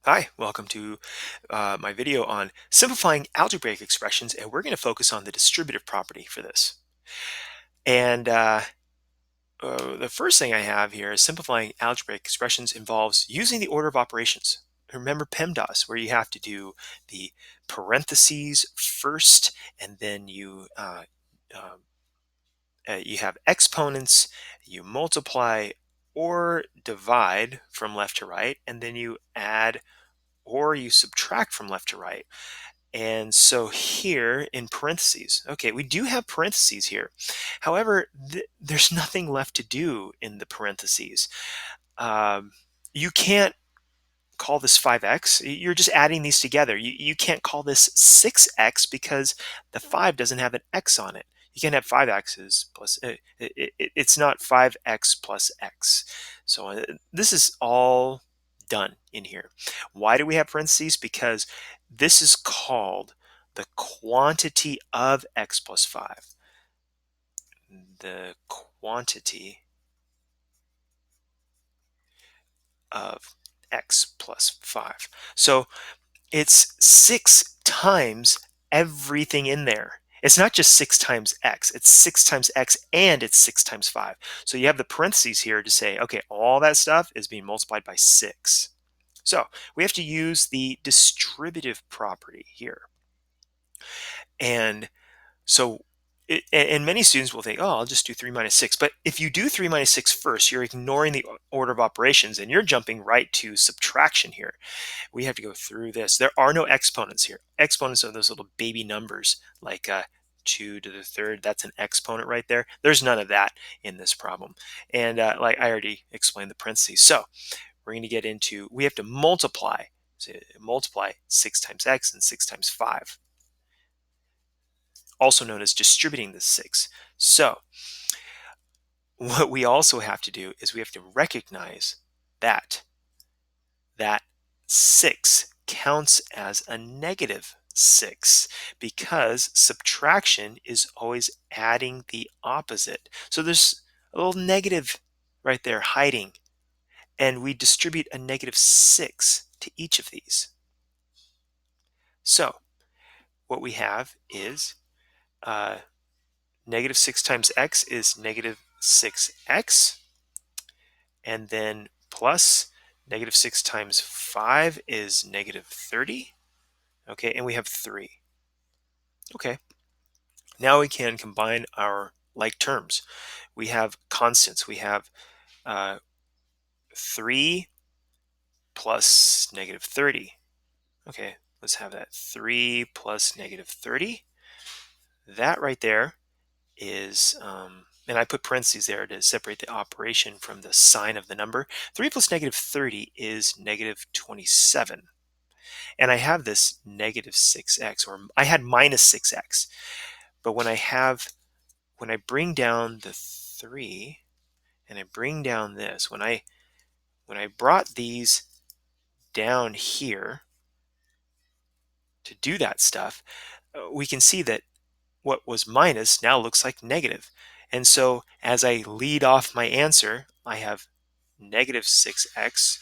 Hi, welcome to my video on simplifying algebraic expressions, and we're going to focus on the distributive property for this. And the first thing I have here is simplifying algebraic expressions involves using the order of operations. Remember PEMDAS, where you have to do the parentheses first, and then uh, you have exponents, you multiply or divide from left to right, and then you add or you subtract from left to right. And so here in parentheses, okay, we do have parentheses here. However, there's nothing left to do in the parentheses. Um, you can't call this 5x. You're just adding these together. You can't call this 6x because the 5 doesn't have an x on it. You can't have 5x's plus, it's not 5x plus x. So this is all done in here. Why do we have parentheses? Because this is called the quantity of x plus 5. The quantity of x plus 5. So it's 6 times everything in there. It's not just 6 times x, it's 6 times x and it's 6 times 5. So you have the parentheses here to say, okay, all that stuff is being multiplied by 6. So we have to use the distributive property here. And so, and many students will think, oh, I'll just do 3 minus 6. But if you do 3 minus 6 first, you're ignoring the order of operations and you're jumping right to subtraction here. We have to go through this. There are no exponents here. Exponents are those little baby numbers like 2 to the third. That's an exponent right there. There's none of that in this problem. And like I already explained the parentheses. So we're going to get into, we have to multiply. So multiply 6 times x and 6 times 5, also known as distributing the 6. So what we also have to do is we have to recognize that that 6 counts as a negative 6 because subtraction is always adding the opposite. So there's a little negative right there hiding, and we distribute a negative 6 to each of these. So what we have is negative 6 times x is negative 6x, and then plus negative 6 times 5 is negative 30. Okay, and we have 3. Okay, now we can combine our like terms. We have constants. We have uh, 3 plus negative 30. Okay, let's have that. 3 plus negative 30. That right there is, and I put parentheses there to separate the operation from the sign of the number. 3 plus negative 30 is negative 27. And I have this negative 6x, or I had minus 6x. But when I bring down the 3 and I bring down this, when I brought these down here to do that stuff, we can see that what was minus now looks like negative. And so as I lead off my answer, I have negative 6x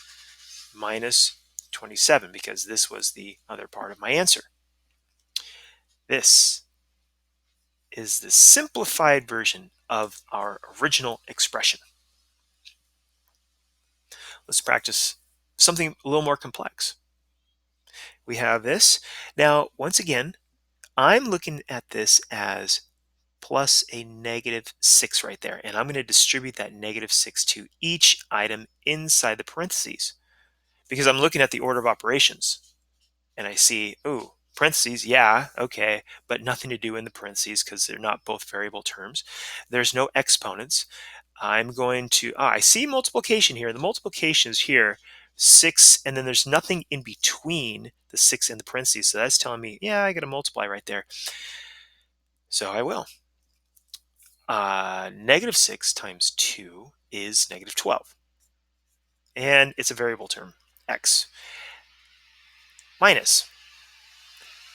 minus 27 because this was the other part of my answer. This is the simplified version of our original expression. Let's practice something a little more complex. We have this. Now, once again, I'm looking at this as plus a negative 6 right there. And I'm going to distribute that negative 6 to each item inside the parentheses because I'm looking at the order of operations. And I see, oh, parentheses, yeah, okay, but nothing to do in the parentheses because they're not both variable terms. There's no exponents. I'm going to, I see multiplication here. The multiplication is here, 6, and then there's nothing in between the 6 and the parentheses. So that's telling me, yeah, I got to multiply right there. So I will. Negative 6 times 2 is negative 12. And it's a variable term, x. Minus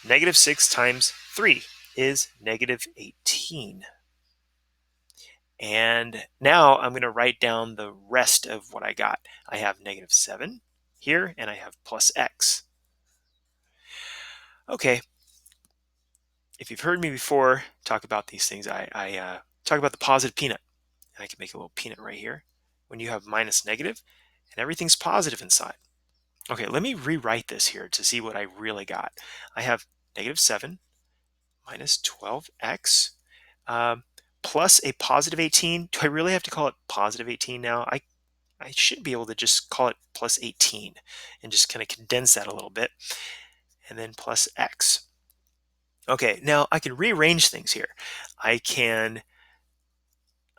negative 6 times 3 is negative 18. And now I'm going to write down the rest of what I got. I have negative 7 here, and I have plus x. Okay, if you've heard me before talk about these things, I talk about the positive peanut. And I can make a little peanut right here. When you have minus negative, and everything's positive inside. Okay, let me rewrite this here to see what I really got. I have negative 7 minus 12x plus a positive 18. Do I really have to call it positive 18 now? I should be able to just call it plus 18 and just kind of condense that a little bit. And then plus x. Okay, now I can rearrange things here. I can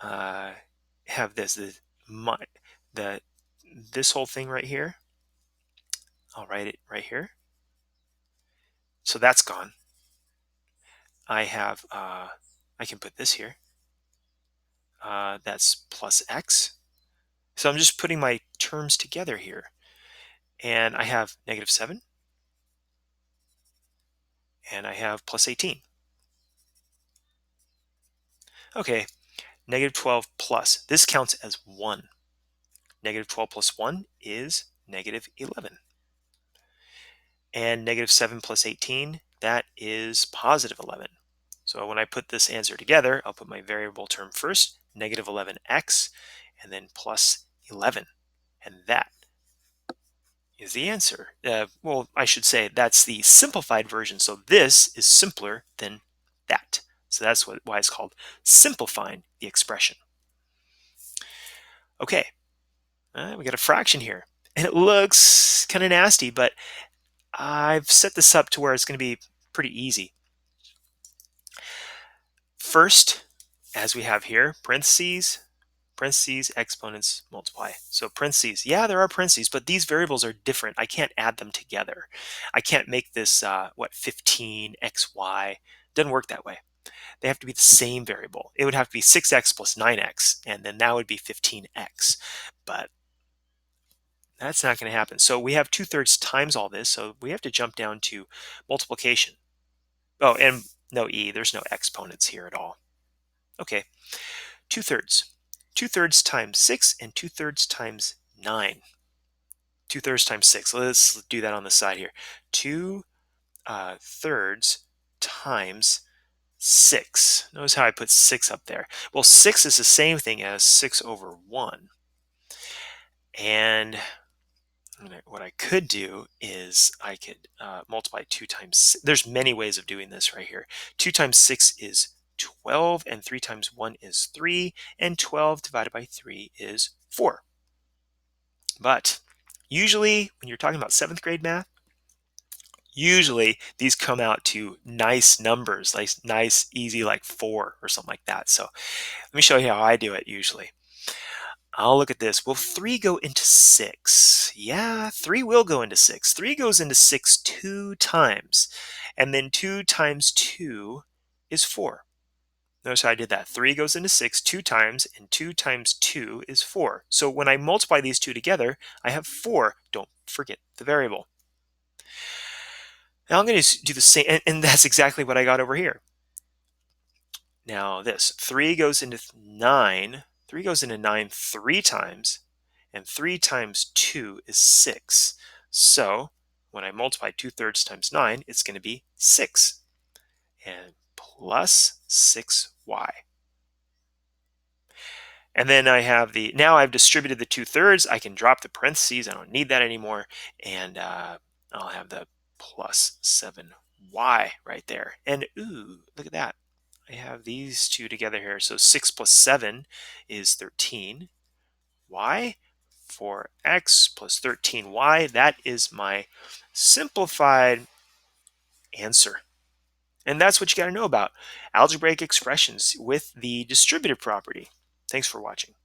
have the this whole thing right here. I'll write it right here. So that's gone. I have I can put this here. That's plus x. So I'm just putting my terms together here. And I have negative 7. And I have plus 18. Okay, negative 12 plus. This counts as 1. Negative 12 plus 1 is negative 11. And negative 7 plus 18, that is positive 11. So when I put this answer together, I'll put my variable term first, negative 11x, and then plus 11. And that is the answer. Well, I should say that's the simplified version. So this is simpler than that. So that's why it's called simplifying the expression. Okay, we got a fraction here. And it looks kind of nasty, but I've set this up to where it's going to be pretty easy. First, as we have here, parentheses, exponents, multiply. So parentheses, yeah, there are parentheses, but these variables are different. I can't add them together. I can't make this, 15xy. Doesn't work that way. They have to be the same variable. It would have to be 6x plus 9x, and then that would be 15x. But that's not going to happen. So we have 2/3 times all this, so we have to jump down to multiplication. Oh, and no e, there's no exponents here at all. Okay, 2/3. 2/3 times 6 and 2/3 times 9. 2/3 times 6. Let's do that on the side here. 2/3 times 6. Notice how I put 6 up there. Well, 6 is the same thing as 6 over 1. And what I could do is I could multiply 2 times 6. There's many ways of doing this right here. 2 times 6 is 12, and 3 times 1 is 3, and 12 divided by 3 is 4. But usually when you're talking about 7th grade math, usually these come out to nice numbers, like nice, easy, like 4 or something like that. So let me show you how I do it usually. I'll look at this. Will 3 go into 6? Yeah, 3 will go into 6. 3 goes into 6 2 times. And then 2 times 2 is 4. Notice how I did that. 3 goes into 6 2 times, and 2 times 2 is 4. So when I multiply these two together, I have 4. Don't forget the variable. Now I'm going to do the same, and that's exactly what I got over here. Now this, 3 goes into 9. 3 goes into 9 3 times, and 3 times 2 is 6. So when I multiply 2/3 times 9, it's going to be 6. And plus 6y. And then I have now I've distributed the 2/3. I can drop the parentheses. I don't need that anymore. And I'll have the plus 7y right there. And ooh, look at that. I have these two together here. So 6 plus 7 is 13. Y for x plus 13y. That is my simplified answer. And that's what you got to know about algebraic expressions with the distributive property. Thanks for watching.